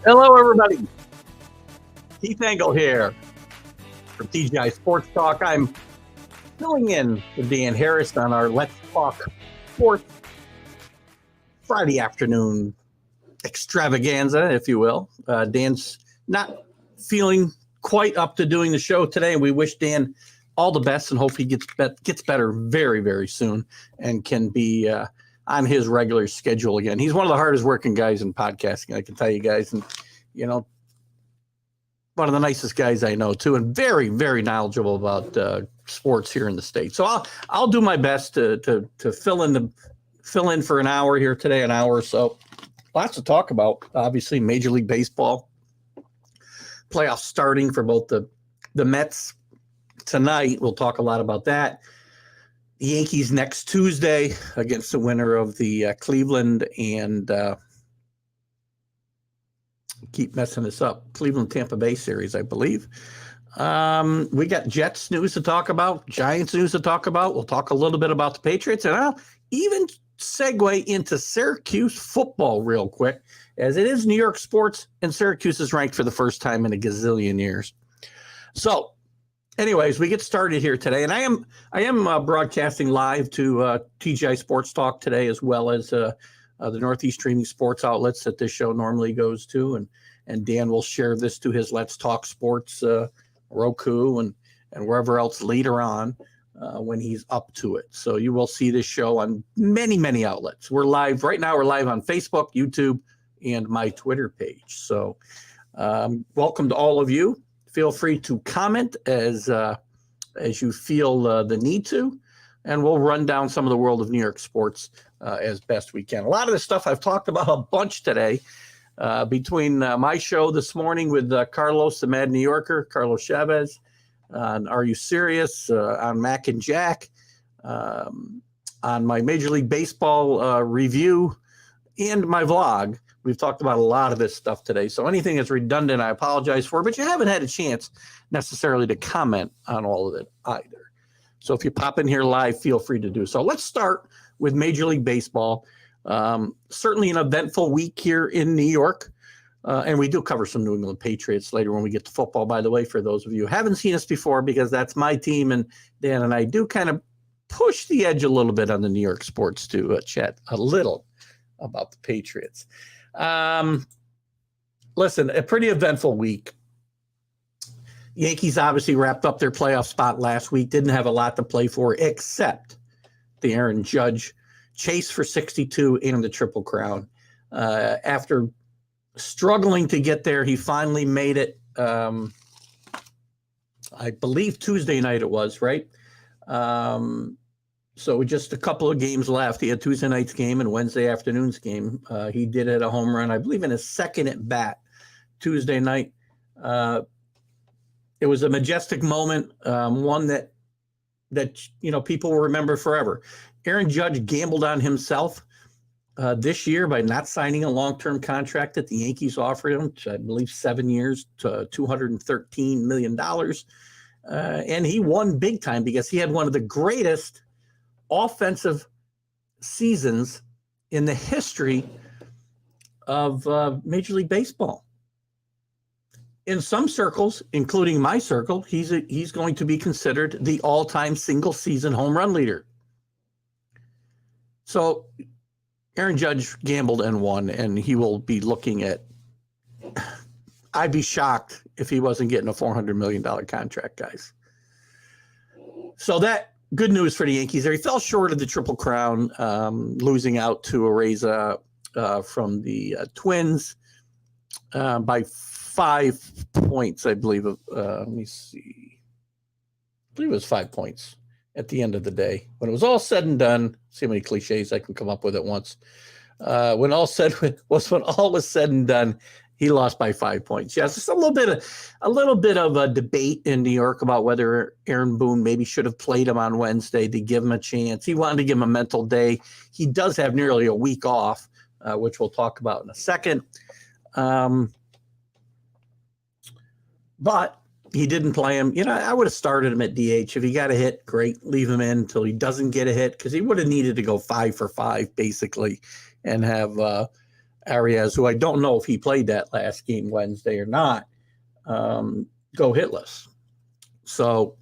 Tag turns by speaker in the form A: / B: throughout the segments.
A: Hello, everybody. Keith Engel here from TGI Sports Talk. I'm filling in with Dan Harris on our Let's Talk Sports Friday afternoon extravaganza, if you will. Dan's not feeling quite up to doing the show today. We wish Dan all the best and hope he gets better very, very soon and can be on his regular schedule again. He's one of the hardest working guys in podcasting, I can tell you guys. And, you know, one of the nicest guys I know too, and very, very knowledgeable about sports here in the States. So I'll do my best to fill in for an hour here today, an hour or so. Lots to talk about. Obviously, Major League Baseball playoffs starting for both the Mets tonight. We'll talk a lot about that. The Yankees next Tuesday against the winner of the Cleveland and keep messing this up. Cleveland-Tampa Bay series, I believe. We got Jets news to talk about, Giants news to talk about. We'll talk a little bit about the Patriots, and I'll even segue into Syracuse football real quick, as it is New York sports, and Syracuse is ranked for the first time in a gazillion years. So, anyways, we get started here today, and I am broadcasting live to TGI Sports Talk today, as well as the Northeast streaming sports outlets that this show normally goes to, and Dan will share this to his Let's Talk Sports Roku and wherever else later on when he's up to it. So you will see this show on many, many outlets. We're live right now. We're live on Facebook, YouTube, and my Twitter page. So welcome to all of you. Feel free to comment as you feel the need to, and we'll run down some of the world of New York sports as best we can. A lot of the stuff I've talked about a bunch today between my show this morning with Carlos, the Mad New Yorker, Carlos Chavez, on Are You Serious, on Mac and Jack, on my Major League Baseball review, and my vlog. We've talked about a lot of this stuff today. So anything that's redundant, I apologize for, but you haven't had a chance necessarily to comment on all of it either. So if you pop in here live, feel free to do so. Let's start with Major League Baseball. Certainly an eventful week here in New York. And we do cover some New England Patriots later when we get to football, by the way, for those of you who haven't seen us before, because that's my team. And Dan and I do kind of push the edge a little bit on the New York sports to chat a little about the Patriots. Listen, a pretty eventful week. Yankees obviously wrapped up their playoff spot last week, didn't have a lot to play for except the Aaron Judge chase for 62 and the Triple Crown. After struggling to get there, he finally made it. I believe Tuesday night it was, right? So with just a couple of games left, he had Tuesday night's game and Wednesday afternoon's game. He did hit a home run, I believe, in his second at bat Tuesday night. It was a majestic moment, one that people will remember forever. Aaron Judge gambled on himself this year by not signing a long-term contract that the Yankees offered him, I believe 7 years to $213 million. And he won big time because he had one of the greatest offensive seasons in the history of Major League Baseball. In some circles, including my circle, he's going to be considered the all-time single-season home run leader. So Aaron Judge gambled and won, and he will be looking at – I'd be shocked if he wasn't getting a $400 million contract, guys. So that – good news for the Yankees there. He fell short of the Triple Crown, losing out to Areza from the Twins by 5 points, I believe. Let me see. I believe it was 5 points at the end of the day. When it was all said and done, see how many cliches I can come up with at once. When all was said and done, he lost by 5 points. Yes, just a little bit of a debate in New York about whether Aaron Boone maybe should have played him on Wednesday to give him a chance. He wanted to give him a mental day. He does have nearly a week off, which we'll talk about in a second. But he didn't play him. I would have started him at DH. If he got a hit, great. Leave him in until he doesn't get a hit, because he would have needed to go 5 for 5 basically and have Arias, who I don't know if he played that last game Wednesday or not, go hitless. So,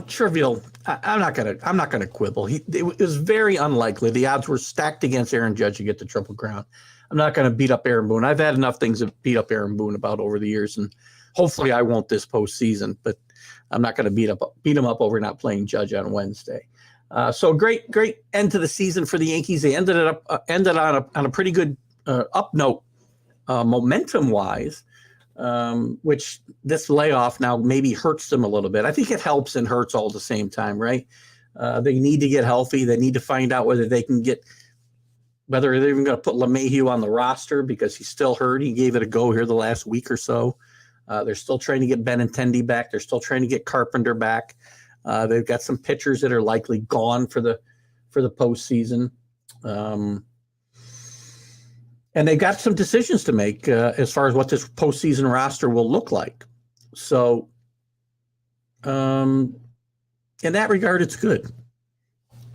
A: trivial. I'm not gonna quibble. It was very unlikely. The odds were stacked against Aaron Judge to get the Triple Crown. I'm not going to beat up Aaron Boone. I've had enough things to beat up Aaron Boone about over the years, and hopefully I won't this postseason. But I'm not going to beat him up over not playing Judge on Wednesday. So great end to the season for the Yankees. They ended on a pretty good up note, momentum wise, which this layoff now maybe hurts them a little bit. I think it helps and hurts all at the same time, right? They need to get healthy. They need to find out whether they're even going to put LeMahieu on the roster because he's still hurt. He gave it a go here the last week or so. They're still trying to get Benintendi back. They're still trying to get Carpenter back. They've got some pitchers that are likely gone for the postseason. And they've got some decisions to make as far as what this postseason roster will look like. So in that regard, it's good.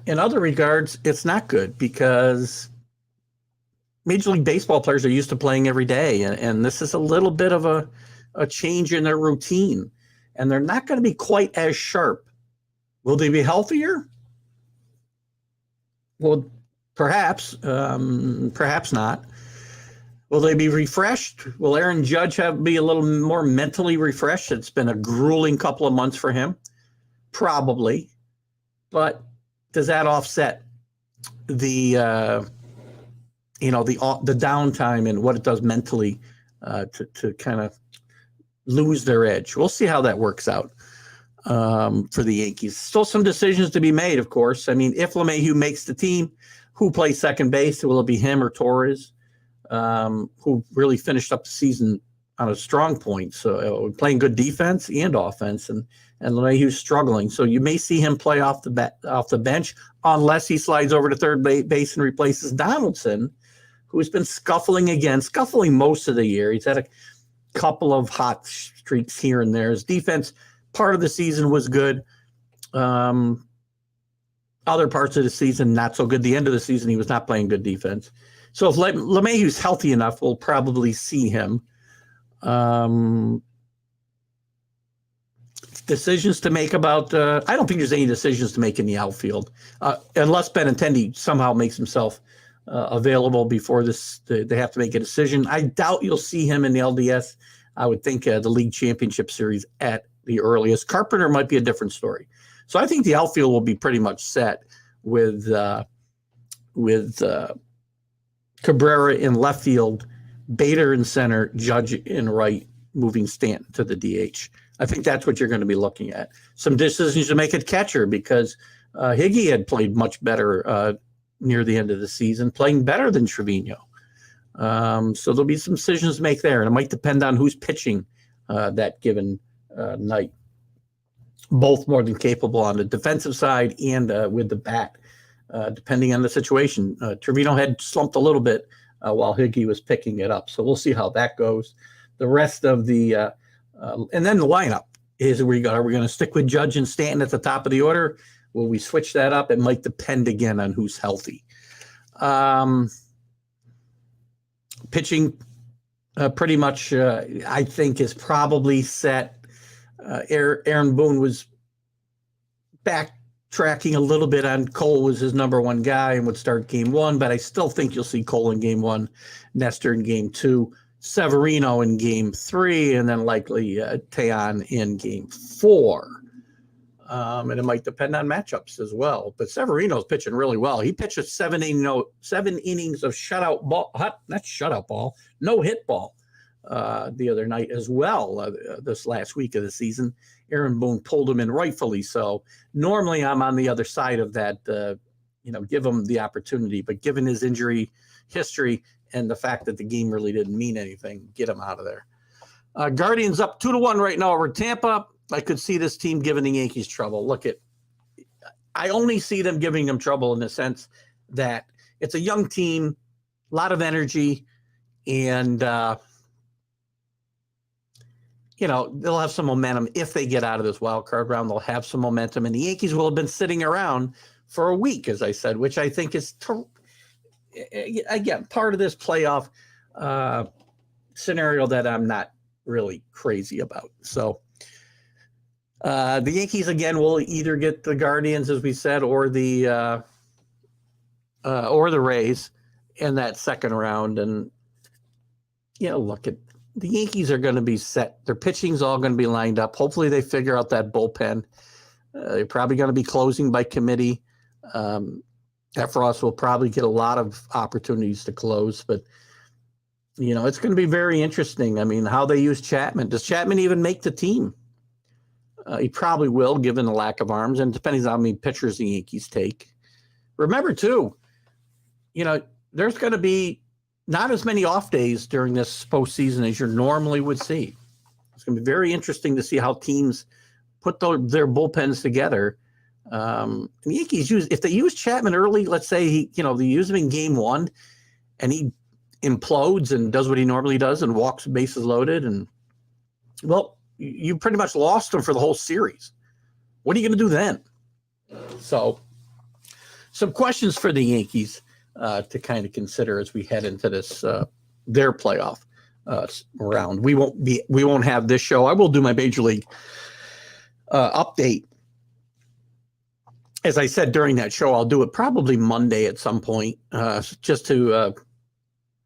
A: In other regards, it's not good because Major League Baseball players are used to playing every day, and this is a little bit of a change in their routine, and they're not going to be quite as sharp. Will they be healthier? Well, perhaps not. Will they be refreshed? Will Aaron Judge be a little more mentally refreshed? It's been a grueling couple of months for him. Probably. But does that offset the downtime and what it does mentally to kind of lose their edge? We'll see how that works out for the Yankees. Still some decisions to be made, of course. I mean, if LeMahieu makes the team, who plays second base? Will it be him or Torres, who really finished up the season on a strong point? So playing good defense and offense, and LeMahieu's struggling. So you may see him play off the bench unless he slides over to third base and replaces Donaldson, who's been scuffling most of the year. He's had a couple of hot streaks here and there. His defense part of the season was good. Other parts of the season, not so good. The end of the season, he was not playing good defense. So if LeMahieu's healthy enough, we'll probably see him. Decisions to make about I don't think there's any decisions to make in the outfield unless Benintendi somehow makes himself available before this. They have to make a decision. I doubt you'll see him in the LDS. I would think the League Championship Series at the earliest. Carpenter might be a different story. So I think the outfield will be pretty much set with Cabrera in left field, Bader in center, Judge in right, moving Stanton to the DH. I think that's what you're going to be looking at. Some decisions to make at catcher because Higgy had played much better near the end of the season, playing better than Trevino. So there'll be some decisions to make there, and it might depend on who's pitching that given night. Both more than capable on the defensive side and with the bat, depending on the situation. Trevino had slumped a little bit while Higgy was picking it up. So we'll see how that goes. The rest of the and then the lineup is are we going to stick with Judge and Stanton at the top of the order? Will we switch that up? It might depend again on who's healthy. Pitching pretty much, I think, is probably set. Aaron Boone was backtracking a little bit on Cole was his number one guy and would start game one, but I still think you'll see Cole in game one, Nestor in game two, Severino in game three, and then likely Teon in game four. And it might depend on matchups as well. But Severino's pitching really well. He pitched a 7 innings of no hit ball the other night as well. This last week of the season, Aaron Boone pulled him in, rightfully so. Normally, I'm on the other side of that. Give him the opportunity, but given his injury history and the fact that the game really didn't mean anything, get him out of there. Guardians up 2-1 right now over Tampa. I could see this team giving the Yankees trouble. I only see them giving them trouble in the sense that it's a young team, a lot of energy, and they'll have some momentum if they get out of this wild card round. They'll have some momentum, and the Yankees will have been sitting around for a week, as I said, which I think is again, part of this playoff scenario that I'm not really crazy about. So the Yankees again will either get the Guardians, as we said, or the Rays in that second round. And look at the Yankees are going to be set. Their pitching's all going to be lined up. Hopefully, they figure out that bullpen. They're probably going to be closing by committee. Efros will probably get a lot of opportunities to close, but it's going to be very interesting. I mean, how they use Chapman. Does Chapman even make the team? He probably will, given the lack of arms, and depending on how many pitchers the Yankees take. Remember, too, there's going to be not as many off days during this postseason as you normally would see. It's going to be very interesting to see how teams put their bullpens together. The Yankees if they use Chapman early, let's say they use him in game 1 and he implodes and does what he normally does and walks bases loaded, and you pretty much lost him for the whole series. What are you going to do then? So some questions for the Yankees to kind of consider as we head into this their playoff round. We won't have this show. I will do my Major League update. As I said during that show, I'll do it probably Monday at some point, just to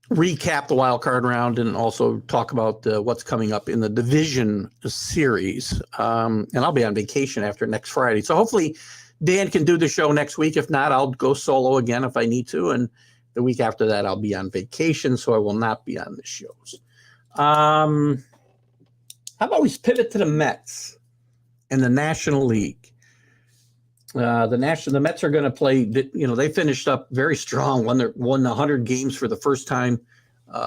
A: recap the wild card round and also talk about what's coming up in the division series. And I'll be on vacation after next Friday. So hopefully Dan can do the show next week. If not, I'll go solo again if I need to. And the week after that, I'll be on vacation, so I will not be on the shows. How about we pivot to the Mets and the National League? The Mets are going to play. They finished up very strong. Won 100 games for the first time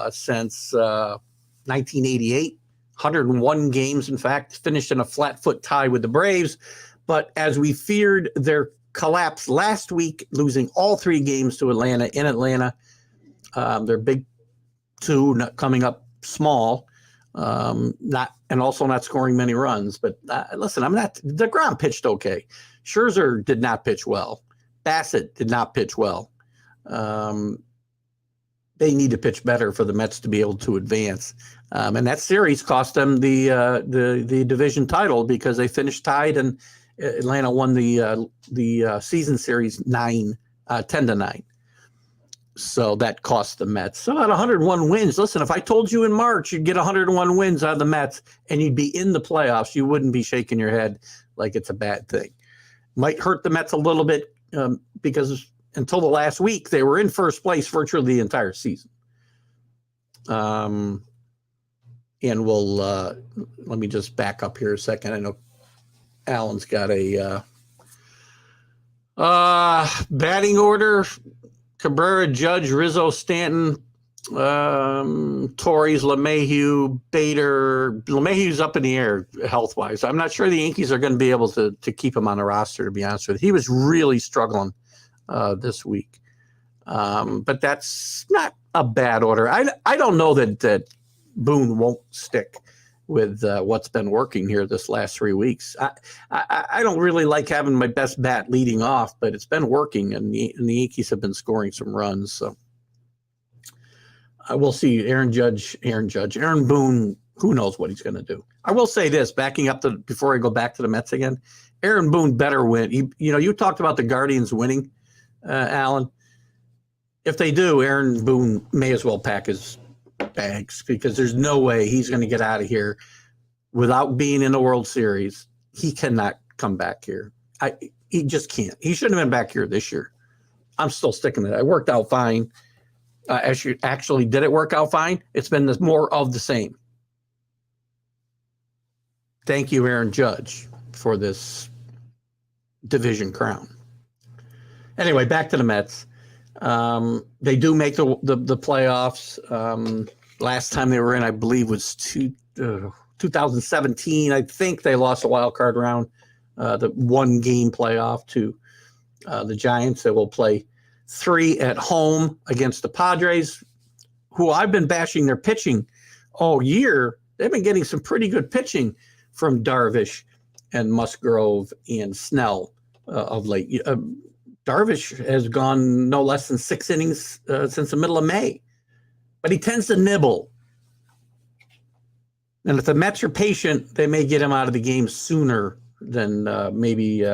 A: since 1988. 101 games, in fact, finished in a flat foot tie with the Braves. But as we feared, their collapse last week, losing all 3 games to Atlanta in Atlanta. Their big 2 not coming up small, also not scoring many runs. But listen, DeGrom pitched okay. Scherzer did not pitch well. Bassett did not pitch well. They need to pitch better for the Mets to be able to advance. And that series cost them the division title because they finished tied, and Atlanta won the season series 10-9. So that cost the Mets. So about 101 wins. Listen, if I told you in March you'd get 101 wins out of the Mets and you'd be in the playoffs, you wouldn't be shaking your head like it's a bad thing. Might hurt the Mets a little bit because until the last week, they were in first place virtually the entire season. And we'll let me just back up here a second. I know Alan's got a batting order. Cabrera, Judge, Rizzo, Stanton, Torres, LeMahieu, Bader. LeMahieu's up in the air health-wise. I'm not sure the Yankees are going to be able to keep him on the roster, to be honest with you. He was really struggling this week. But that's not a bad order. I don't know that Boone won't stick with what's been working here this last 3 weeks. I don't really like having my best bat leading off, but it's been working, and the Yankees have been scoring some runs. So we'll see. Aaron Boone, who knows what he's going to do. I will say this, backing up before I go back to the Mets again, Aaron Boone better win. You talked about the Guardians winning, Alan. If they do, Aaron Boone may as well pack his bags because there's no way he's going to get out of here without being in the World Series. He cannot come back here. He just can't. He shouldn't have been back here this year. I'm still sticking to that. It worked out fine. Actually, did it work out fine? It's been more of the same. Thank you, Aaron Judge, for this division crown. Anyway, back to the Mets. They do make the playoffs. Last time they were in, I believe, was 2017. I think they lost a wild card round, the 1-game playoff to the Giants. They will play 3 at home against the Padres, who I've been bashing their pitching all year. They've been getting some pretty good pitching from Darvish and Musgrove and Snell of late. Darvish has gone no less than 6 innings since the middle of May, but he tends to nibble. And if the Mets are patient, they may get him out of the game sooner than maybe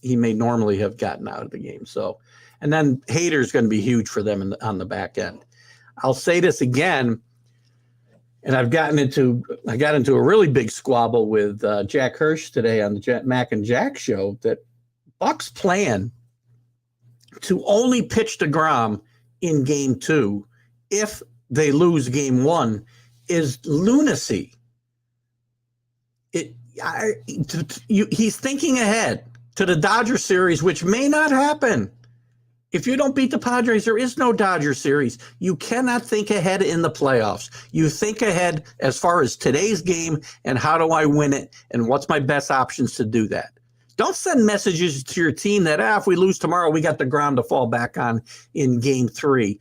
A: he may normally have gotten out of the game. So, and then Hader's going to be huge for them on the back end. I'll say this again, and I got into a really big squabble with Jack Hirsch today on the Mac and Jack show that Buck's plan to only pitch DeGrom in game 2 if they lose game 1 is lunacy. He's thinking ahead to the Dodger series, which may not happen. If you don't beat the Padres, there is no Dodger series. You cannot think ahead in the playoffs. You think ahead as far as today's game and how do I win it and what's my best options to do that. Don't send messages to your team that if we lose tomorrow, we got the ground to fall back on in game 3.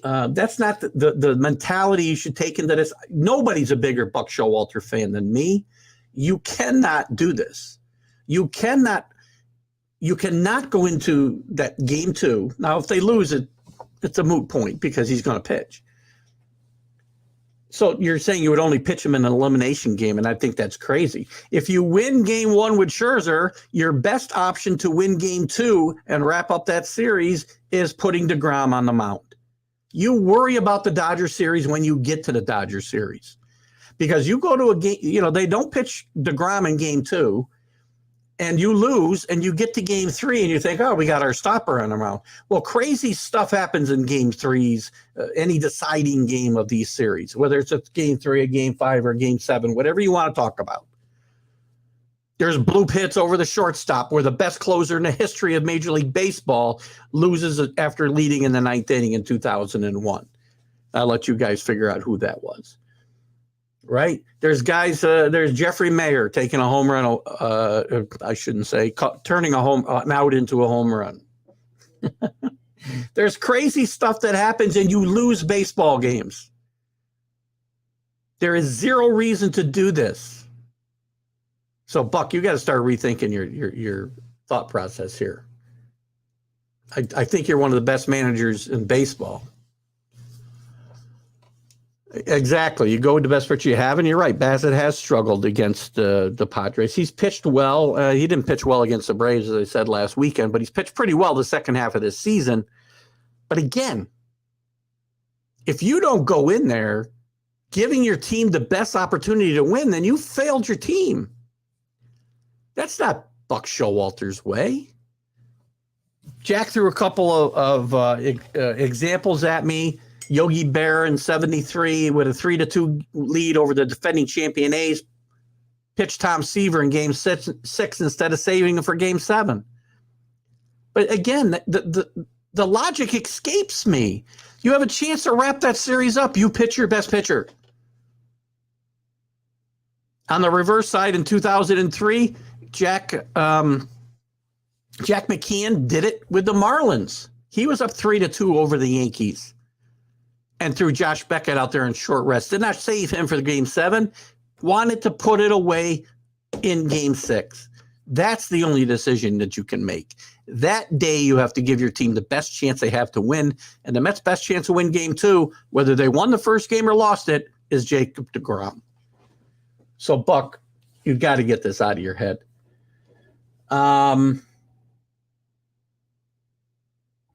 A: That's not the mentality you should take into this. Nobody's a bigger Buck Showalter fan than me. You cannot do this. You cannot go into that game 2. Now, if they lose it, it's a moot point because he's going to pitch. So you're saying you would only pitch him in an elimination game, and I think that's crazy. If you win game 1 with Scherzer, your best option to win game 2 and wrap up that series is putting DeGrom on the mound. You worry about the Dodger series when you get to the Dodger series. Because you go to a game, they don't pitch DeGrom in game 2, and you lose, and you get to game 3, and you think, oh, we got our stopper on the mound. Well, crazy stuff happens in game 3s, any deciding game of these series, whether it's a game 3, a game 5, or game 7, whatever you want to talk about. There's bloop hits over the shortstop where the best closer in the history of Major League Baseball loses after leading in the 9th inning in 2001. I'll let you guys figure out who that was. Right? There's guys, there's Jeffrey Mayer taking a home run, I shouldn't say, turning an out into a home run. There's crazy stuff that happens and you lose baseball games. There is zero reason to do this. So, Buck, you got to start rethinking your thought process here. I think you're one of the best managers in baseball. Exactly. You go with the best pitcher you have, and you're right. Bassett has struggled against the Padres. He's pitched well. He didn't pitch well against the Braves, as I said last weekend, but he's pitched pretty well the second half of this season. But again, if you don't go in there giving your team the best opportunity to win, then you failed your team. That's not Buck Showalter's way. Jack threw a couple of examples at me. Yogi Berra in 73 with a 3-2 lead over the defending champion A's pitched Tom Seaver in game 6 instead of saving him for game 7. But again, the logic escapes me. You have a chance to wrap that series up. You pitch your best pitcher. On the reverse side in 2003, Jack McKeon did it with the Marlins. He was up 3-2 over the Yankees and threw Josh Beckett out there in short rest. Did not save him for the game 7. Wanted to put it away in game 6. That's the only decision that you can make. That day you have to give your team the best chance they have to win. And the Mets' best chance to win game 2, whether they won the first game or lost it, is Jacob deGrom. So, Buck, you've got to get this out of your head.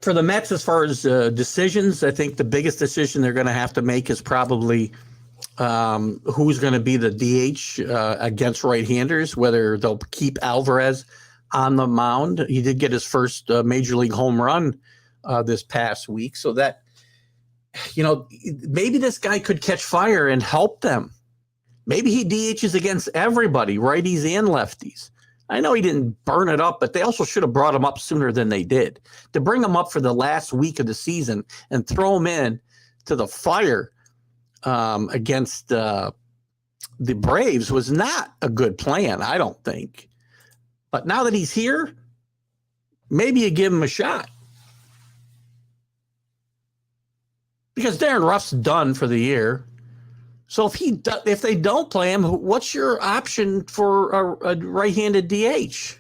A: For the Mets, as far as decisions, I think the biggest decision they're going to have to make is probably who's going to be the DH against right-handers, whether they'll keep Alvarez on the mound. He did get his first major league home run this past week. So that, maybe this guy could catch fire and help them. Maybe he DHs against everybody, righties and lefties. I know he didn't burn it up, but they also should have brought him up sooner than they did. To bring him up for the last week of the season and throw him in to the fire against the Braves was not a good plan, I don't think. But now that he's here, maybe you give him a shot. Because Darren Ruff's done for the year. So if they don't play him, what's your option for a right-handed DH?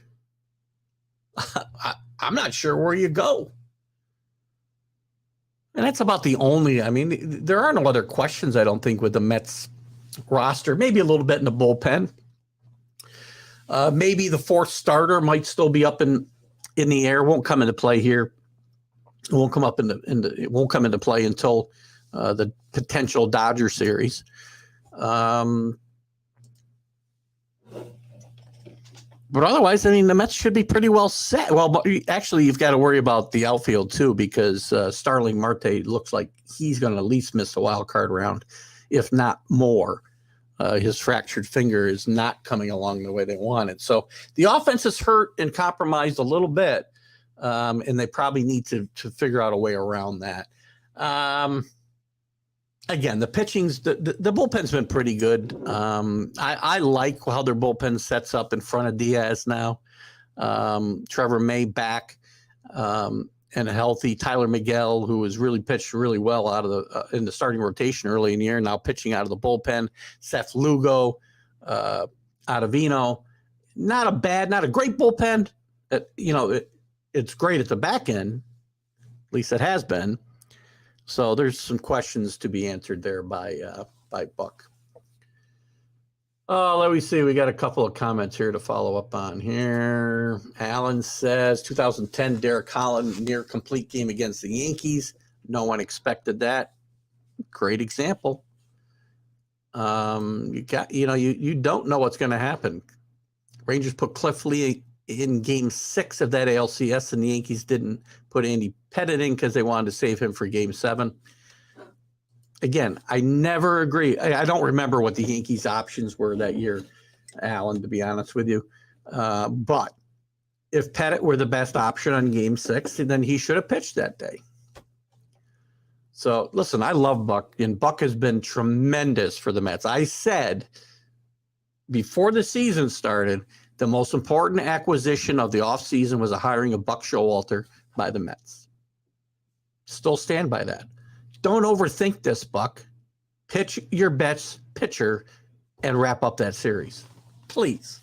A: I'm not sure where you go. And that's about the only, I mean, there are no other questions, I don't think, with the Mets roster. Maybe a little bit in the bullpen. Maybe the fourth starter might still be up in the air. Won't come into play here. It won't come up it won't come into play until the potential Dodger series. But otherwise, I mean, the Mets should be pretty well set. Well, actually, you've got to worry about the outfield too, because Starling Marte looks like he's going to at least miss the wild card round, if not more. His fractured finger is not coming along the way they wanted. So the offense is hurt and compromised a little bit, and they probably need to figure out a way around that. Again, the pitching's the bullpen's been pretty good. I like how their bullpen sets up in front of Diaz now. Trevor May back and healthy. Tyler Miguel, who has really pitched really well out of the in the starting rotation early in the year, now pitching out of the bullpen. Seth Lugo, Ottavino, not a great bullpen. It's great at the back end. At least it has been. So there's some questions to be answered there by Buck. Oh, let me see. We got a couple of comments here to follow up on here. Alan says 2010 Derek Holland near complete game against the Yankees. No one expected that. Great example. You don't know what's going to happen. Rangers put Cliff Lee in game 6 of that ALCS, and the Yankees didn't put Andy Pettit in because they wanted to save him for game 7. Again, I never agree. I don't remember what the Yankees' options were that year, Alan, to be honest with you. But if Pettit were the best option on game 6, then he should have pitched that day. So, listen, I love Buck, and Buck has been tremendous for the Mets. I said before the season started, the most important acquisition of the offseason was the hiring of Buck Showalter by the Mets. Still stand by that. Don't overthink this, Buck. Pitch your best pitcher and wrap up that series. Please.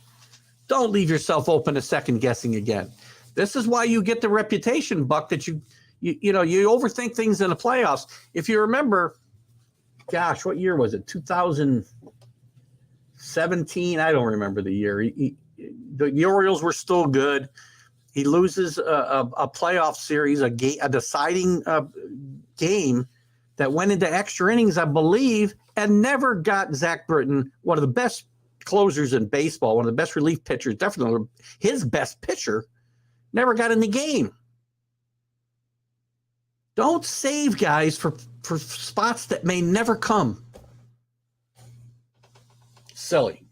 A: Don't leave yourself open to second guessing again. This is why you get the reputation, Buck, that you overthink things in the playoffs. If you remember, gosh, what year was it? 2017? I don't remember the year. The Orioles were still good. He loses a playoff series, a deciding game that went into extra innings, I believe, and never got Zach Britton, one of the best closers in baseball, one of the best relief pitchers, definitely his best pitcher, never got in the game. Don't save guys for spots that may never come. Silly.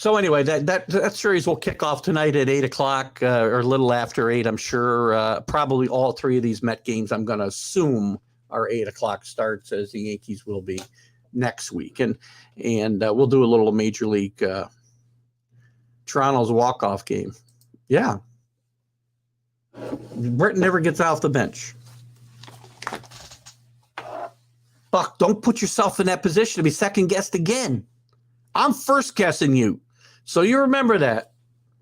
A: So anyway, that series will kick off tonight at 8 o'clock or a little after 8, I'm sure. Probably all 3 of these Met games, I'm going to assume, are 8 o'clock starts, as the Yankees will be next week. And we'll do a little Major League Toronto's walk-off game. Yeah. Britton never gets off the bench. Buck, don't put yourself in that position to be second-guessed again. I'm first guessing you. So you remember that.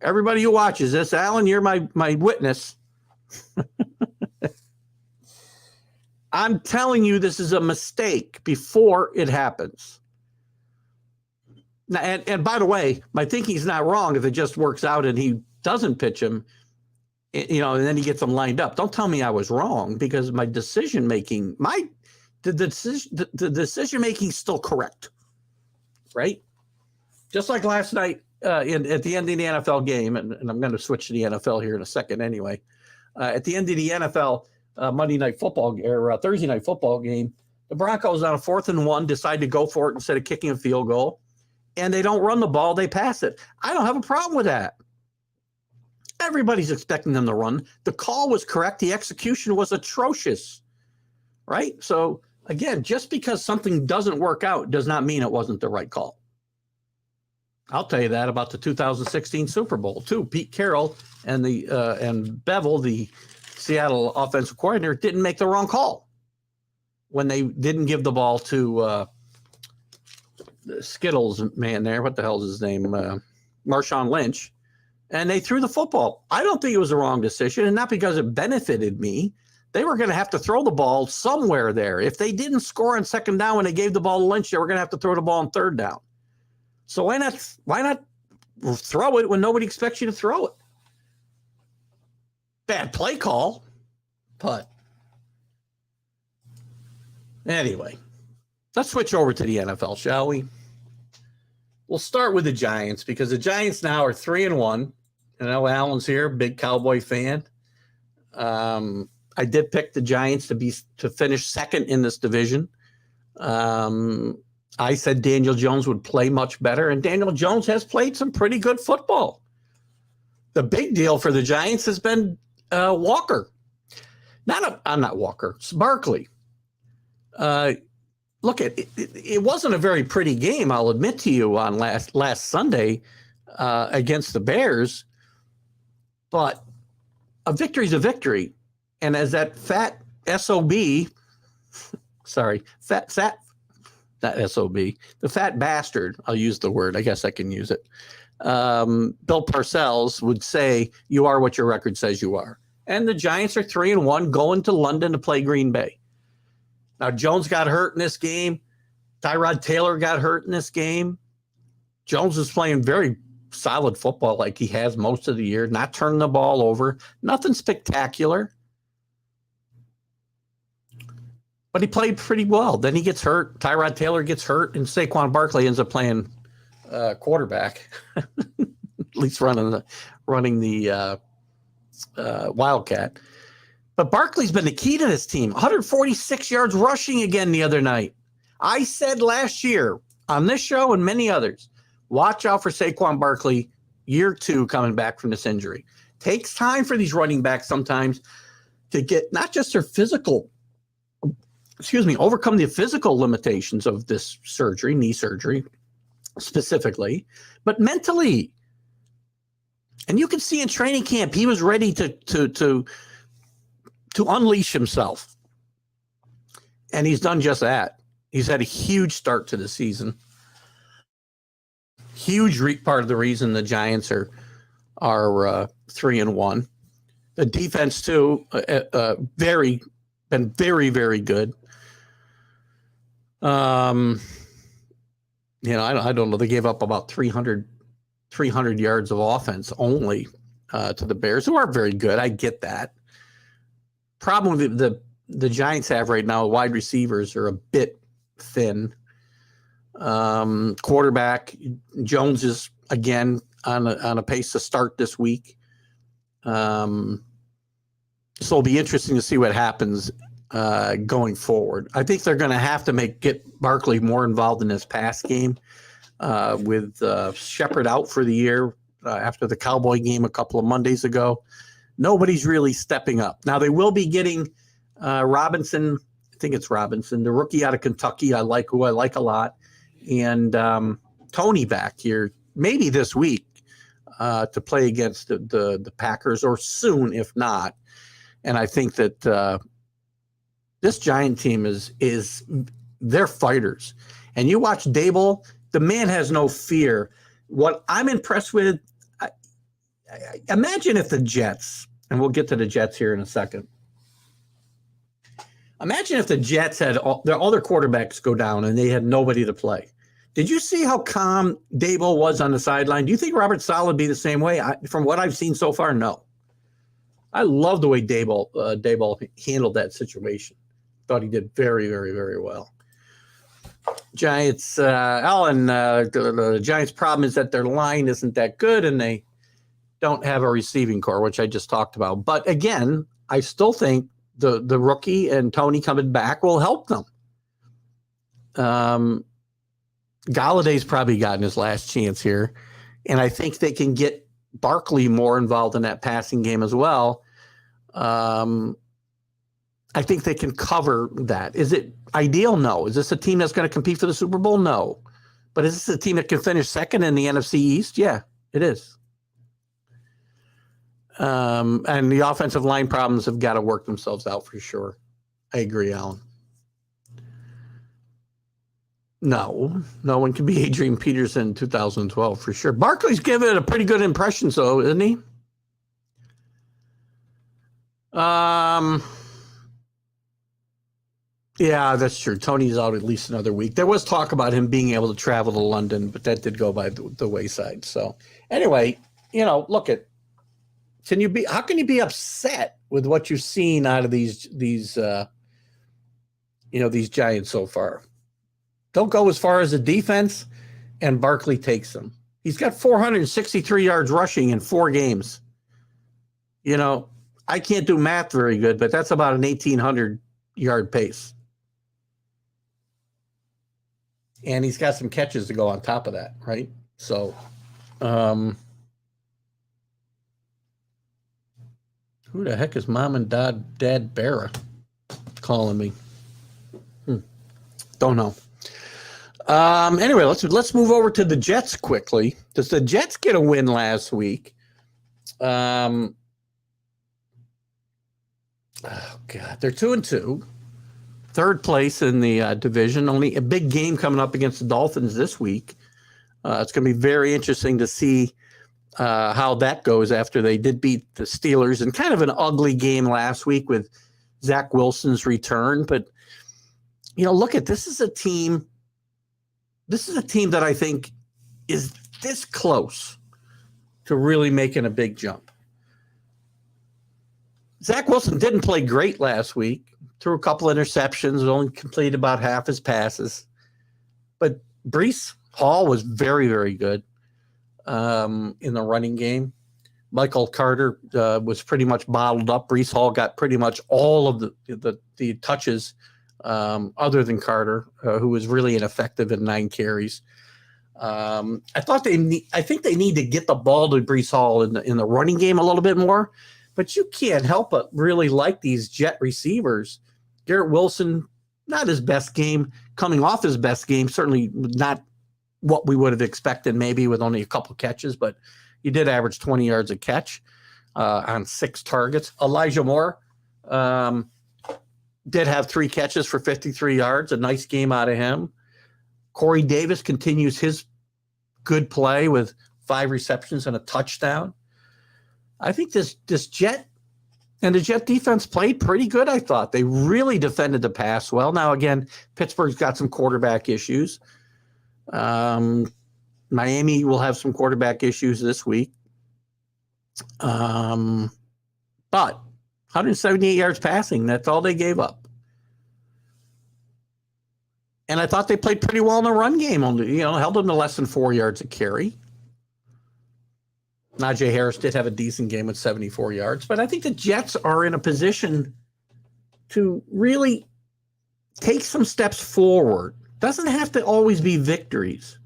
A: Everybody who watches this, Alan, you're my witness. I'm telling you this is a mistake before it happens. Now, and by the way, my thinking's not wrong if it just works out and he doesn't pitch him, and then he gets them lined up. Don't tell me I was wrong, because my decision-making, the decision-making is still correct, right? Just like last night at the end of the NFL game, and I'm going to switch to the NFL here in a second anyway. At the end of the NFL Monday night football or Thursday night football game, the Broncos on a 4th and 1 decide to go for it instead of kicking a field goal, and they don't run the ball, they pass it. I don't have a problem with that. Everybody's expecting them to run. The call was correct. The execution was atrocious, right? So, again, just because something doesn't work out does not mean it wasn't the right call. I'll tell you that about the 2016 Super Bowl, too. Pete Carroll and Bevel, the Seattle offensive coordinator, didn't make the wrong call when they didn't give the ball to the Skittles man there. What the hell is his name? Marshawn Lynch, and they threw the football. I don't think it was the wrong decision, and not because it benefited me. They were going to have to throw the ball somewhere there. If they didn't score on second down when they gave the ball to Lynch, they were going to have to throw the ball on third down. So why not throw it when nobody expects you to throw it? Bad play call, but anyway, let's switch over to the NFL, shall we? We'll start with the Giants because the Giants now are 3-1. I know Alan's here, big Cowboy fan. I did pick the Giants to finish second in this division. I said Daniel Jones would play much better, and Daniel Jones has played some pretty good football. The big deal for the Giants has been Walker. Not Walker, it's Barkley. Look, it wasn't a very pretty game, I'll admit to you, on last Sunday against the Bears, but a victory's a victory. And as that fat SOB, not SOB, the fat bastard, I'll use the word, I guess I can use it, Bill Parcells would say, you are what your record says you are. And the Giants are 3-1 going to London to play Green Bay. Now, Jones got hurt in this game. Tyrod Taylor got hurt in this game. Jones is playing very solid football like he has most of the year, not turning the ball over, nothing spectacular. But he played pretty well. Then he gets hurt. Tyrod Taylor gets hurt, and Saquon Barkley ends up playing quarterback, at least running the Wildcat. But Barkley's been the key to this team. 146 yards rushing again the other night. I said last year on this show and many others, watch out for Saquon Barkley year 2 coming back from this injury. Takes time for these running backs sometimes to get not just their overcome the physical limitations of this surgery, knee surgery specifically, but mentally. And you can see in training camp, he was ready to unleash himself. And he's done just that. He's had a huge start to the season. Huge part of the reason the Giants are 3-1. The defense too, been very, very good. I don't know. They gave up about 300 yards of offense only to the Bears, who are very good. I get that. Problem with the Giants have right now, wide receivers are a bit thin. Quarterback Jones is again on a pace to start this week. So it'll be interesting to see what happens going forward. I think they're going to have to get Barkley more involved in this pass game with Shepard out for the year after the Cowboy game a couple of Mondays ago. Nobody's really stepping up. Now they will be getting Robinson. I think it's Robinson, the rookie out of Kentucky. Who I like a lot, and Tony back here maybe this week to play against the Packers, or soon if not. And I think that this Giant team is they're fighters. And you watch Dable, the man has no fear. What I'm impressed with, imagine if the Jets, and we'll get to the Jets here in a second. Imagine if the Jets had all their quarterbacks go down and they had nobody to play. Did you see how calm Dable was on the sideline? Do you think Robert Saleh would be the same way? From what I've seen so far, no. I love the way Dable handled that situation. Thought he did very, very, very well. Giants, the Giants' problem is that their line isn't that good, and they don't have a receiving core, which I just talked about. But again, I still think the rookie and Tony coming back will help them. Galladay's probably gotten his last chance here, and I think they can get Barkley more involved in that passing game as well. I think they can cover that. Is it ideal? No. Is this a team that's going to compete for the Super Bowl? No. But is this a team that can finish second in the NFC East? Yeah, it is. And the offensive line problems have got to work themselves out for sure. I agree, Alan. No, no one can be Adrian Peterson in 2012 for sure. Barkley's given it a pretty good impression, though, isn't he? Yeah, that's true. Tony's out at least another week. There was talk about him being able to travel to London, but that did go by the wayside. So anyway, look at how can you be upset with what you've seen out of these Giants so far? Don't go as far as the defense, and Barkley takes them. He's got 463 yards rushing in 4 games. I can't do math very good, but that's about an 1,800-yard pace. And he's got some catches to go on top of that, right? So, who the heck is Mom and Dad Barra calling me? Don't know. Anyway, let's move over to the Jets quickly. Does the Jets get a win last week? Oh God, they're 2-2. Third place in the division. Only a big game coming up against the Dolphins this week. It's going to be very interesting to see how that goes after they did beat the Steelers in kind of an ugly game last week with Zach Wilson's return. But, look at this is a team. This is a team that I think is this close to really making a big jump. Zach Wilson didn't play great last week. Threw a couple interceptions, only completed about half his passes. But Breece Hall was very, very good in the running game. Michael Carter was pretty much bottled up. Breece Hall got pretty much all of the touches other than Carter, who was really ineffective in 9 carries. I think they need to get the ball to Breece Hall in the running game a little bit more. But you can't help but really like these Jet receivers. Garrett Wilson, not his best game, coming off his best game, certainly not what we would have expected maybe with only a couple catches, but he did average 20 yards a catch on 6 targets. Elijah Moore did have 3 catches for 53 yards, a nice game out of him. Corey Davis continues his good play with 5 receptions and a touchdown. I think this Jet and the Jet defense played pretty good, I thought. They really defended the pass well. Now, again, Pittsburgh's got some quarterback issues. Miami will have some quarterback issues this week. But 178 yards passing, that's all they gave up. And I thought they played pretty well in the run game, held them to less than 4 yards a carry. Najee Harris did have a decent game with 74 yards, but I think the Jets are in a position to really take some steps forward. Doesn't have to always be victories.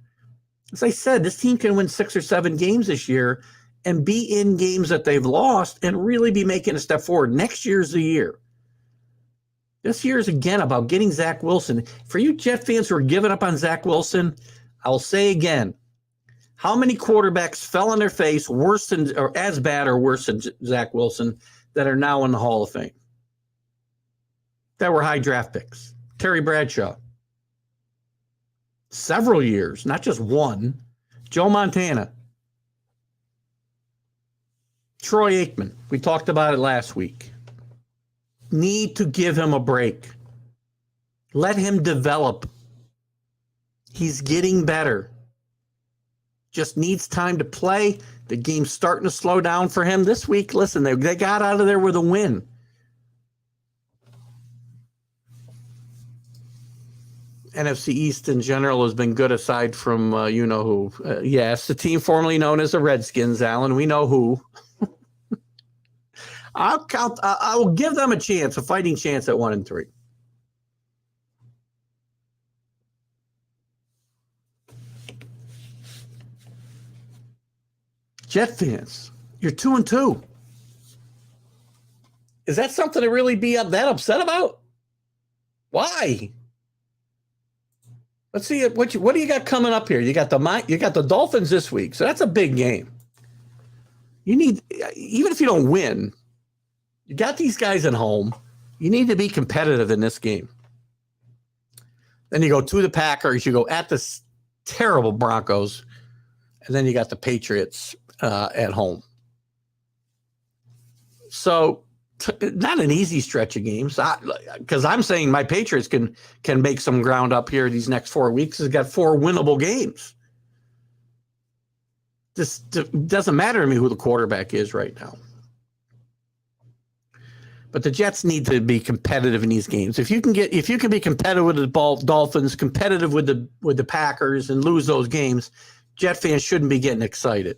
A: As I said, this team can win 6 or 7 games this year and be in games that they've lost and really be making a step forward. Next year's the year. This year is, again, about getting Zach Wilson. For you Jet fans who are giving up on Zach Wilson, I'll say again, how many quarterbacks fell on their face worse than, or as bad or worse than Zach Wilson that are now in the Hall of Fame? That were high draft picks. Terry Bradshaw. Several years, not just one. Joe Montana. Troy Aikman. We talked about it last week. Need to give him a break. Let him develop. He's getting better. Just needs time to play. The game's starting to slow down for him this week. Listen, they got out of there with a win. NFC East in general has been good aside from who. Yes, the team formerly known as the Redskins, Alan. We know who. I will give them a chance, a fighting chance at 1-3. Jet fans, you're 2-2. Is that something to really be that upset about? Why? Let's see what do you got coming up here? You got the Dolphins this week, so that's a big game. You need, even if you don't win, you got these guys at home. You need to be competitive in this game. Then you go to the Packers, you go at the terrible Broncos, and then you got the Patriots at home. So not an easy stretch of games, because I'm saying my Patriots can make some ground up here these next 4 weeks. Has got 4 winnable games. This doesn't matter to me who the quarterback is right now. But the Jets need to be competitive in these games. If you can be competitive with the Dolphins, competitive with the Packers, and lose those games, Jet fans shouldn't be getting excited.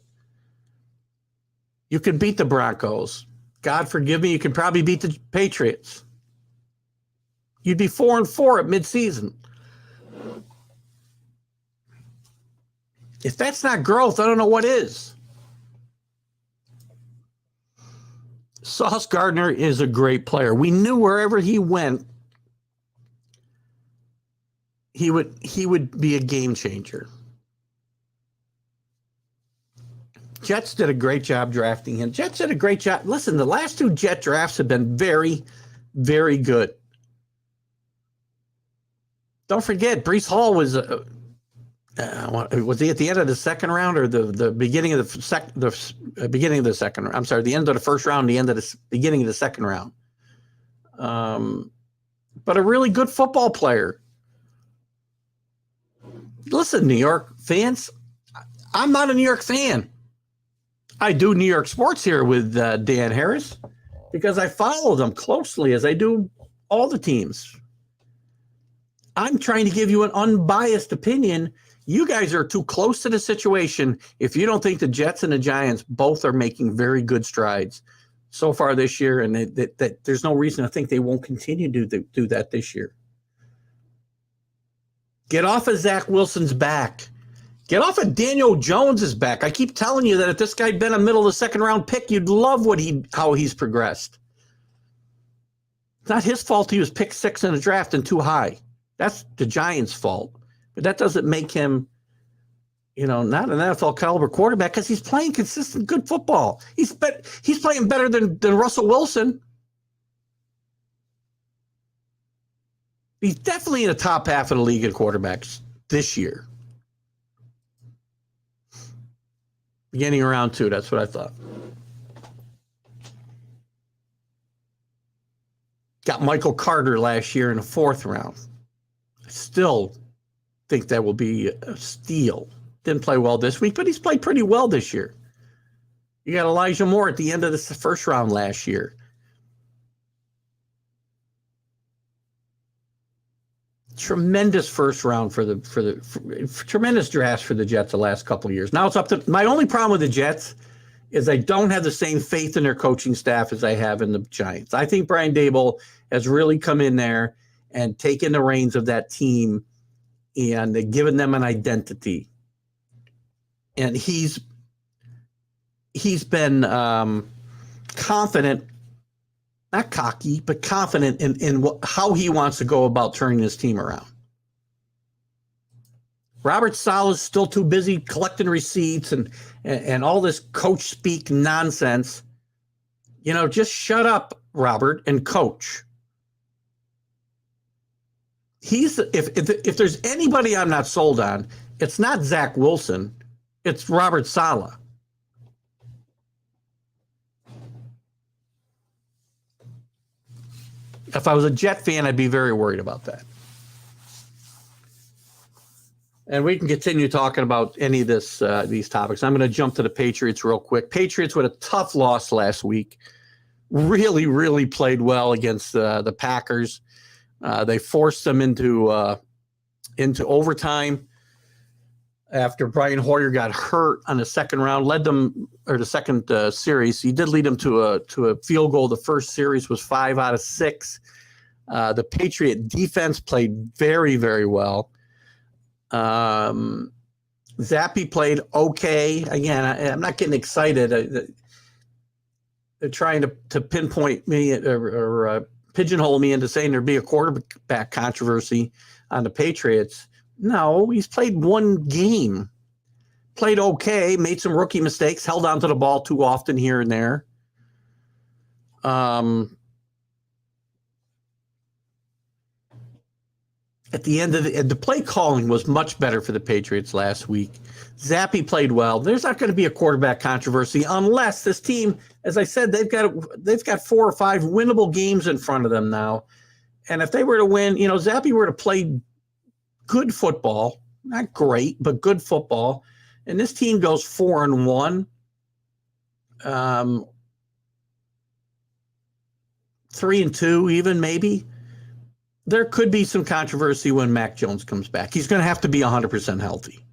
A: You can beat the Broncos. God forgive me, you can probably beat the Patriots. You'd be 4-4 at midseason. If that's not growth, I don't know what is. Sauce Gardner is a great player. We knew wherever he went, he would be a game changer. Jets did a great job drafting him. Jets did a great job. Listen, the last 2 Jet drafts have been very, very good. Don't forget, Breece Hall was he at the end of the second round or the beginning of the beginning of the second round? I'm sorry, the end of the first round, the end of the beginning of the second round. But a really good football player. Listen, New York fans, I'm not a New York fan. I do New York sports here with Dan Harris because I follow them closely as I do all the teams. I'm trying to give you an unbiased opinion. You guys are too close to the situation if you don't think the Jets and the Giants both are making very good strides so far this year, and that there's no reason to think they won't continue to do that this year. Get off of Zach Wilson's back. Get off of Daniel Jones's back. I keep telling you that if this guy had been a middle of the second round pick, you'd love how he's progressed. It's not his fault he was picked 6 in the draft and too high. That's the Giants' fault. But that doesn't make him, not an NFL caliber quarterback because he's playing consistent, good football. He's playing better than Russell Wilson. He's definitely in the top half of the league in quarterbacks this year. Beginning of round 2, that's what I thought. Got Michael Carter last year in the 4th round. I still think that will be a steal. Didn't play well this week, but he's played pretty well this year. You got Elijah Moore at the end of the first round last year. Tremendous first round for tremendous drafts for the Jets the last couple of years. Now it's up to my only problem with the Jets is I don't have the same faith in their coaching staff as I have in the Giants. I think Brian Daboll has really come in there and taken the reins of that team and given them an identity. And he's been confident, not cocky, but confident in how he wants to go about turning his team around. Robert Saleh's still too busy collecting receipts and all this coach speak nonsense. Just shut up, Robert, and coach. If there's anybody I'm not sold on, it's not Zach Wilson, it's Robert Saleh. If I was a Jet fan, I'd be very worried about that. And we can continue talking about any of these topics. I'm going to jump to the Patriots real quick. Patriots with a tough loss last week. Really, really played well against the Packers. They forced them into overtime after Brian Hoyer got hurt on the second round. Led them, or the second series. He did lead them to a field goal. The first series was 5 out of 6. The Patriot defense played very, very well. Zappe played okay. Again, I'm not getting excited. They're trying to pinpoint me or pigeonhole me into saying there'd be a quarterback controversy on the Patriots. No, he's played one game. Played okay, made some rookie mistakes, held onto the ball too often here and there. at the end of the play calling was much better for the Patriots last week. Zappe played well. There's not going to be a quarterback controversy unless this team, as I said, they've got 4 or 5 winnable games in front of them now. And if they were to win, Zappe were to play good football, not great, but good football, and this team goes 4-1, 3-2 even maybe, there could be some controversy when Mac Jones comes back. He's going to have to be 100% healthy.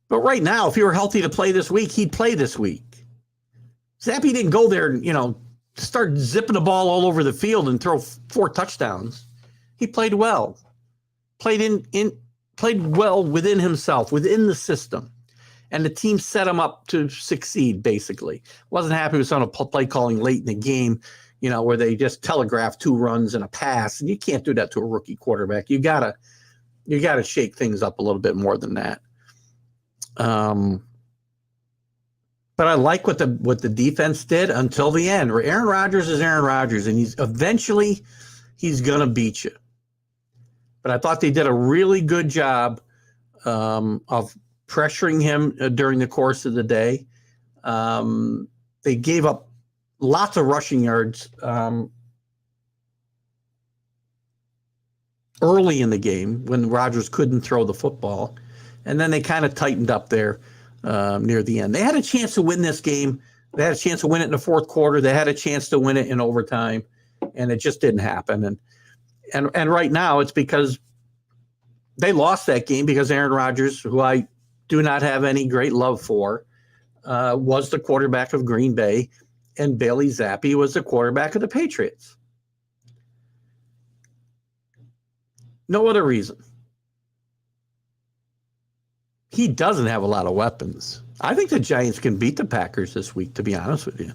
A: But right now, if he were healthy to play this week, he'd play this week. Zappe didn't go there and, start zipping the ball all over the field and throw 4 touchdowns. He played well. Played well within himself, within the system. And the team set him up to succeed, basically. Wasn't happy with some of the play calling late in the game, where they just telegraphed 2 runs and a pass. And you can't do that to a rookie quarterback. You gotta shake things up a little bit more than that. But I like what the defense did until the end. Aaron Rodgers is Aaron Rodgers, and he's gonna beat you. But I thought they did a really good job of pressuring him during the course of the day. They gave up lots of rushing yards early in the game when Rodgers couldn't throw the football. And then they kind of tightened up there near the end. They had a chance to win this game. They had a chance to win it in the fourth quarter. They had a chance to win it in overtime, and it just didn't happen. And right now it's because they lost that game because Aaron Rodgers, who I do not have any great love for, was the quarterback of Green Bay, and Bailey Zappe was the quarterback of the Patriots. No other reason. He doesn't have a lot of weapons. I think the Giants can beat the Packers this week, to be honest with you.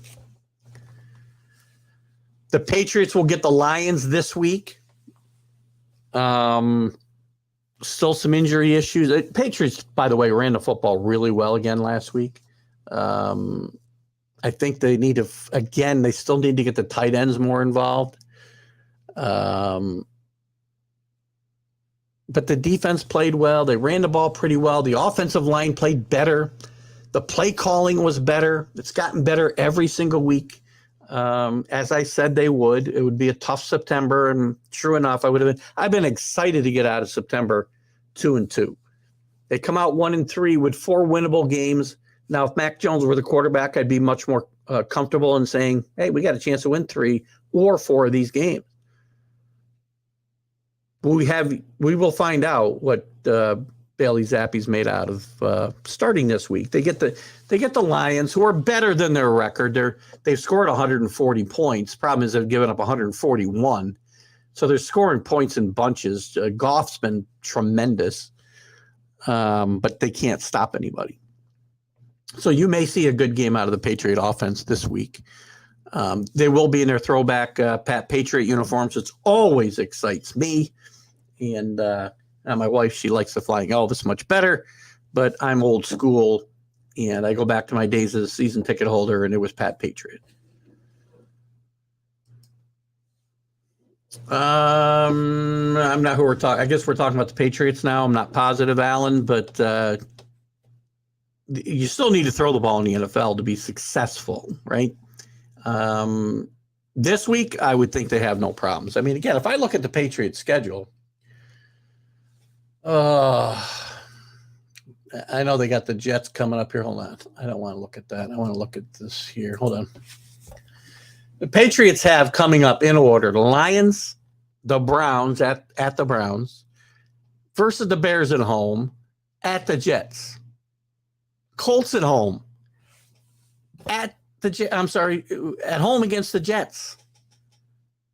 A: The Patriots will get the Lions this week. Still some injury issues. The Patriots, by the way, ran the football really well again last week. I think they need to, again, they still need to get the tight ends more involved. But the defense played well. They ran the ball pretty well. The offensive line played better. The play calling was better. It's gotten better every single week. As I said they would. It would be a tough September, and true enough, I've been excited to get out of September 2-2. They come out 1-3 with 4 winnable games. Now, if Mac Jones were the quarterback, I'd be much more comfortable in saying, hey, we got a chance to win 3 or 4 of these games. We will find out what Bailey Zappe's made out of starting this week. They get the Lions, who are better than their record. They've scored 140 points. Problem is they've given up 141. So they're scoring points in bunches. Goff's been tremendous, but they can't stop anybody. So you may see a good game out of the Patriot offense this week. They will be in their throwback Patriot uniforms, which always excites me. And my wife, she likes the Flying Elvis much better, but I'm old school, and I go back to my days as a season ticket holder, and it was Pat Patriot. I'm not who we're talking. I guess we're talking about the Patriots now. I'm not positive, Alan, but you still need to throw the ball in the NFL to be successful, right? This week, I would think they have no problems. I mean, again, if I look at the Patriots schedule, I know they got the Jets coming up here. Hold on. I don't want to look at that. I want to look at this here. Hold on. The Patriots have coming up in order the Lions, the Browns at the Browns, versus the Bears at home, at the Jets, Colts at home, at home against the Jets.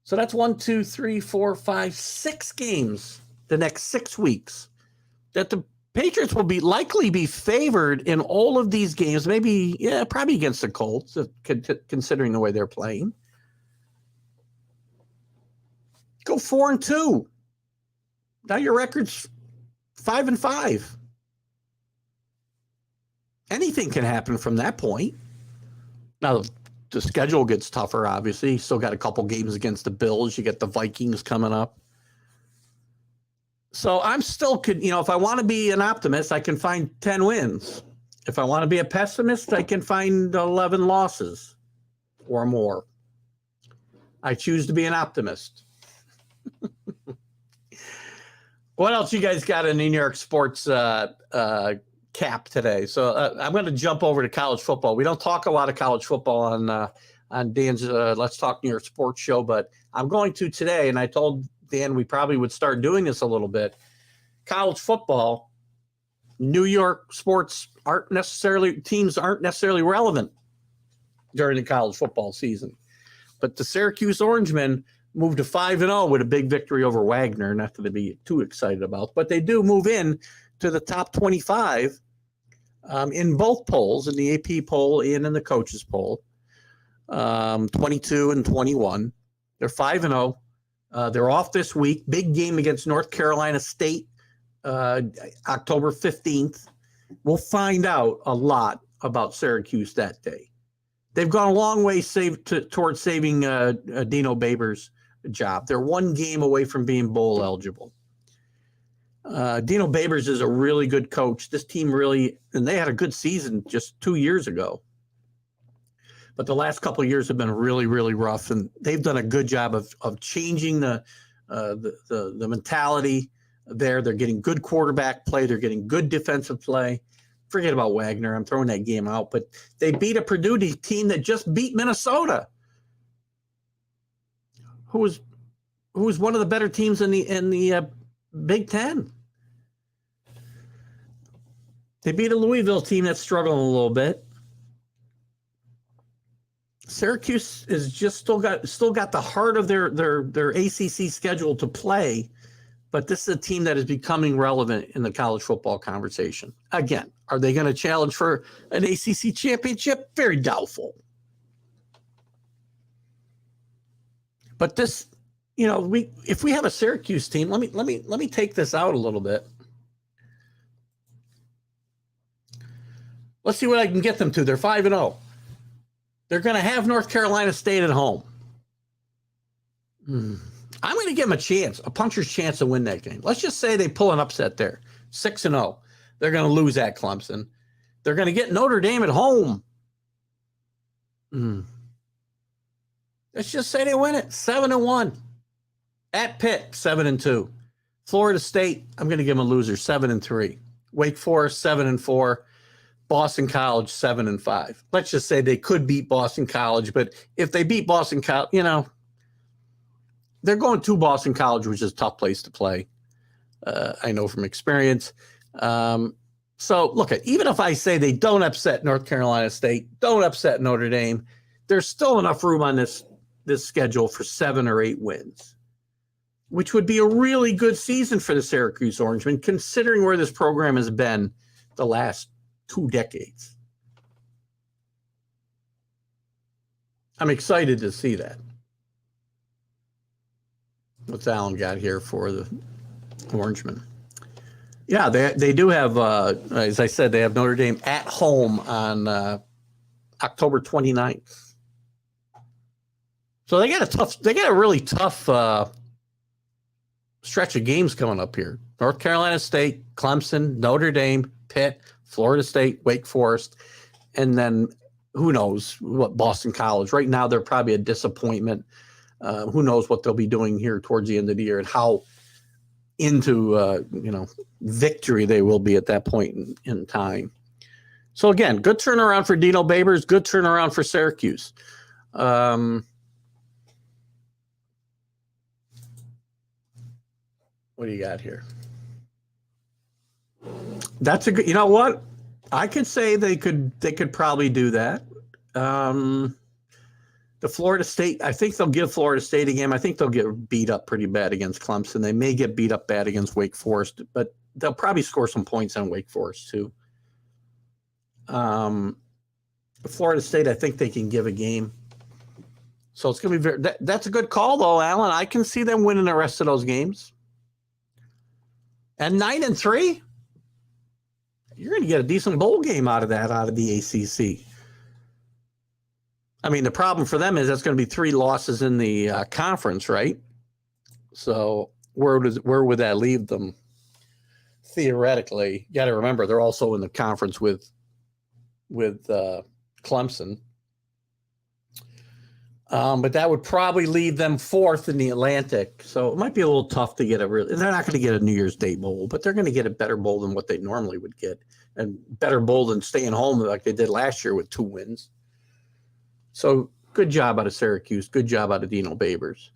A: So that's 6 games the next 6 weeks that the Patriots will likely be favored in all of these games. Maybe, probably against the Colts, considering the way they're playing. Go 4-2. Now your record's 5-5. Anything can happen from that point. Now the schedule gets tougher, obviously. You still got a couple games against the Bills. You get the Vikings coming up. So I'm still, if I want to be an optimist, I can find 10 wins. If I want to be a pessimist, I can find 11 losses or more. I choose to be an optimist. What else you guys got in the New York sports cap today? So I'm going to jump over to college football. We don't talk a lot of college football on Dan's Let's Talk New York Sports show, but I'm going to today, and I told Dan we probably would start doing this a little bit. College football, New York sports teams aren't necessarily relevant during the college football season. But the Syracuse Orangemen moved to 5-0 with a big victory over Wagner. Not to be too excited about, but they do move in to the top 25 in both polls, in the AP poll and in the coaches poll, 22 and 21. They're 5-0. They're off this week. Big game against North Carolina State, October 15th. We'll find out a lot about Syracuse that day. They've gone a long way towards saving Dino Babers' job. They're one game away from being bowl eligible. Dino Babers is a really good coach. This team and they had a good season just 2 years ago. But the last couple of years have been really, really rough, and they've done a good job of changing the mentality there. They're getting good quarterback play. They're getting good defensive play. Forget about Wagner. I'm throwing that game out. But they beat a Purdue team that just beat Minnesota, who was one of the better teams in the Big Ten. They beat a Louisville team that's struggling a little bit. Syracuse is just still got the heart of their ACC schedule to play, but this is a team that is becoming relevant in the college football conversation. Again, are they going to challenge for an ACC championship? Very doubtful. But this, if we have a Syracuse team, let me take this out a little bit. Let's see what I can get them to. They're 5-0. They're going to have North Carolina State at home. I'm going to give them a puncher's chance to win that game. Let's just say they pull an upset there, 6-0. They're going to lose at Clemson. They're going to get Notre Dame at home. Let's just say they win it, 7-1. At Pitt, 7-2. Florida State, I'm going to give them a loser, 7-3. Wake Forest, 7-4. Boston College, 7-5. Let's just say they could beat Boston College, but if they beat Boston College, they're going to Boston College, which is a tough place to play. I know from experience. So look, even if I say they don't upset North Carolina State, don't upset Notre Dame, there's still enough room on this schedule for 7 or 8 wins, which would be a really good season for the Syracuse Orangemen, considering where this program has been the last 2 decades. I'm excited to see that. What's Alan got here for the Orangemen? Yeah, they do have, as I said, they have Notre Dame at home on October 29th. So they got a really tough stretch of games coming up here. North Carolina State, Clemson, Notre Dame, Pitt, Florida State, Wake Forest, and then who knows what Boston College. Right now, they're probably a disappointment. Who knows what they'll be doing here towards the end of the year and how into victory they will be at that point in time. So again, good turnaround for Dino Babers, good turnaround for Syracuse. What do you got here? That's a good. You know what? I could say they could probably do that. The Florida State, I think they'll give Florida State a game. I think they'll get beat up pretty bad against Clemson. They may get beat up bad against Wake Forest, but they'll probably score some points on Wake Forest too. Florida State, I think they can give a game. So it's going to be that's a good call though, Alan. I can see them winning the rest of those games. And 9-3, you're going to get a decent bowl game out of the ACC. I mean, the problem for them is that's going to be 3 losses in the conference, right? So where would that leave them? Theoretically, you got to remember they're also in the conference with Clemson. But that would probably leave them fourth in the Atlantic. So it might be a little tough to get they're not going to get a New Year's Day bowl, but they're going to get a better bowl than what they normally would get, and better bowl than staying home like they did last year with 2 wins. So good job out of Syracuse. Good job out of Dino Babers.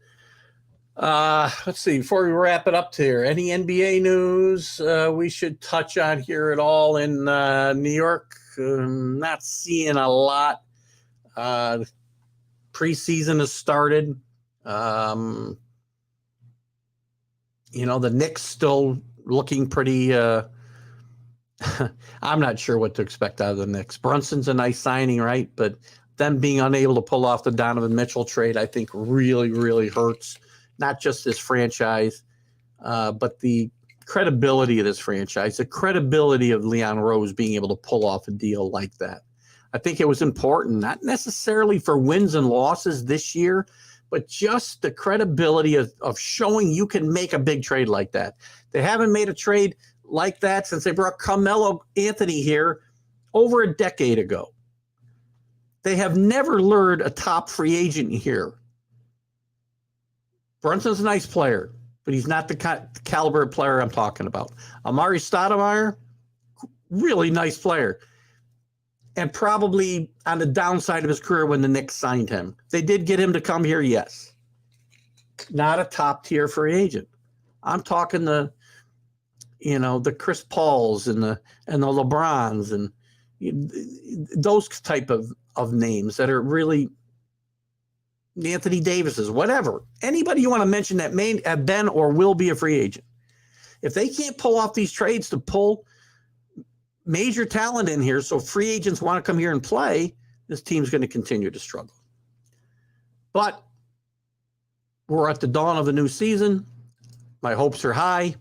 A: Let's see, before we wrap it up here, any NBA news we should touch on here at all in New York? Not seeing a lot. Preseason has started. The Knicks still looking pretty. I'm not sure what to expect out of the Knicks. Brunson's a nice signing, right? But them being unable to pull off the Donovan Mitchell trade, I think really, really hurts not just this franchise, but the credibility of this franchise, the credibility of Leon Rose being able to pull off a deal like that. I think it was important, not necessarily for wins and losses this year, but just the credibility of showing you can make a big trade like that. They haven't made a trade like that since they brought Carmelo Anthony here over a decade ago. They have never lured a top free agent here. Brunson's a nice player, but he's not the caliber of player I'm talking about. Amari Stoudemire, really nice player. And probably on the downside of his career when the Knicks signed him. They did get him to come here, yes. Not a top-tier free agent. I'm talking the Chris Pauls and the LeBrons and those type of names that are really Anthony Davis's, whatever. Anybody you want to mention that may have been or will be a free agent. If they can't pull off these trades to pull major talent in here, so free agents want to come here and play, this team's going to continue to struggle. But we're at the dawn of a new season. My hopes are high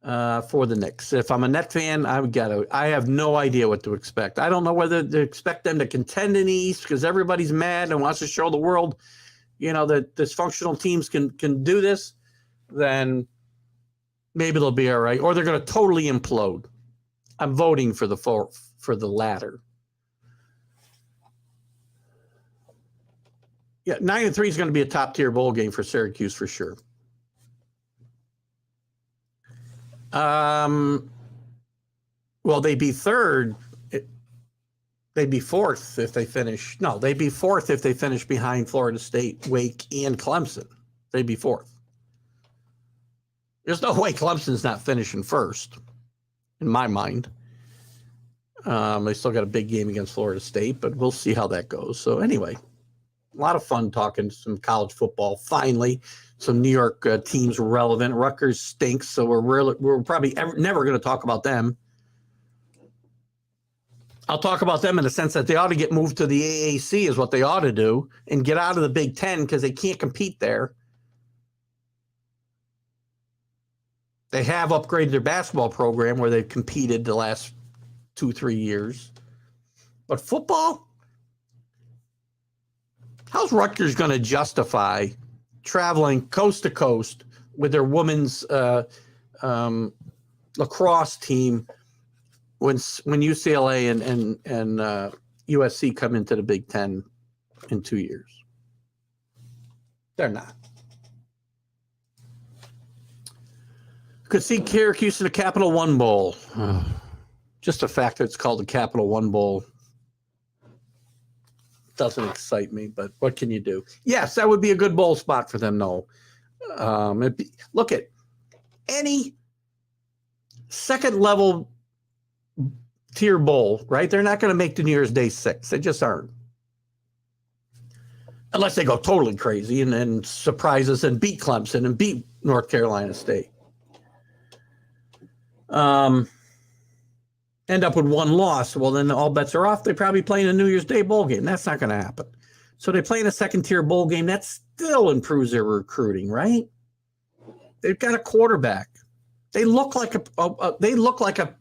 A: for the Knicks. If I'm a Net fan, I have no idea what to expect. I don't know whether to expect them to contend in the East because everybody's mad and wants to show the world, that dysfunctional teams can do this. Then maybe they'll be all right, or they're going to totally implode. I'm voting for the latter. Yeah, 9-3 is going to be a top-tier bowl game for Syracuse for sure. Well, they'd be third. They'd be fourth if they finish. No, they'd be fourth if they finish behind Florida State, Wake, and Clemson. They'd be fourth. There's no way Clemson's not finishing first. In my mind. They still got a big game against Florida State, but we'll see how that goes. So anyway, a lot of fun talking some college football. Finally, some New York teams relevant. Rutgers stinks, so we're probably never going to talk about them. I'll talk about them in the sense that they ought to get moved to the AAC is what they ought to do and get out of the Big Ten because they can't compete there. They have upgraded their basketball program where they've competed the last 2-3 years. But football? How's Rutgers going to justify traveling coast to coast with their women's lacrosse team when UCLA and USC come into the Big Ten in 2 years? They're not. Could see Syracuse in the Capital One Bowl. Just the fact that it's called the Capital One Bowl doesn't excite me, but what can you do? Yes, that would be a good bowl spot for them, though. Look at any second-level tier bowl, right? They're not going to make the New Year's Day 6. They just aren't. Unless they go totally crazy and surprise us and beat Clemson and beat North Carolina State. End up with one loss, well, then all bets are off. They probably play in a New Year's Day bowl game. That's not going to happen. So they play in a second-tier bowl game. That still improves their recruiting, right? They've got a quarterback. They look like a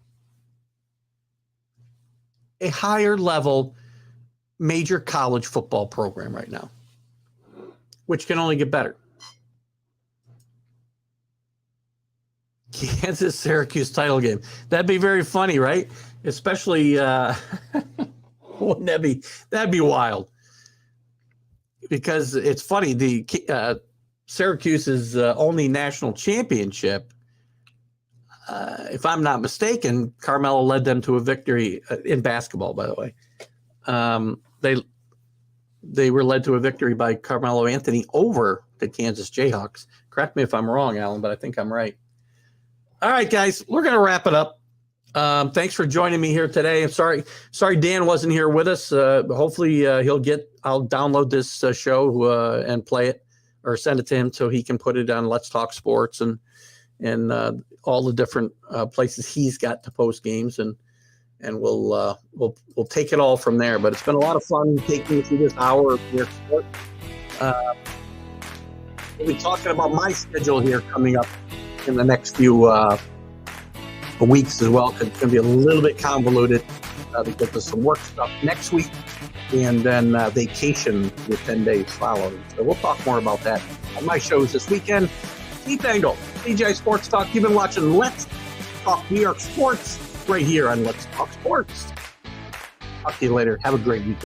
A: higher-level major college football program right now, which can only get better. Kansas Syracuse title game. That'd be very funny, right? Especially wouldn't that'd be wild. Because it's funny, the Syracuse's only national championship, if I'm not mistaken, Carmelo led them to a victory in basketball, by the way. They were led to a victory by Carmelo Anthony over the Kansas Jayhawks. Correct me if I'm wrong, Alan, but I think I'm right. All right, guys, we're going to wrap it up. Thanks for joining me here today. I'm sorry Dan wasn't here with us. Hopefully I'll download this show and play it or send it to him so he can put it on Let's Talk Sports and all the different places he's got to post games, and we'll take it all from there. But it's been a lot of fun taking you through this hour of your sport. We'll be talking about my schedule here coming up in the next few weeks as well, because it's going to be a little bit convoluted because there's some work stuff next week and then vacation with 10 days following. So we'll talk more about that on my shows this weekend. Keith Engel, DJ Sports Talk. You've been watching Let's Talk New York Sports right here on Let's Talk Sports. Talk to you later. Have a great weekend.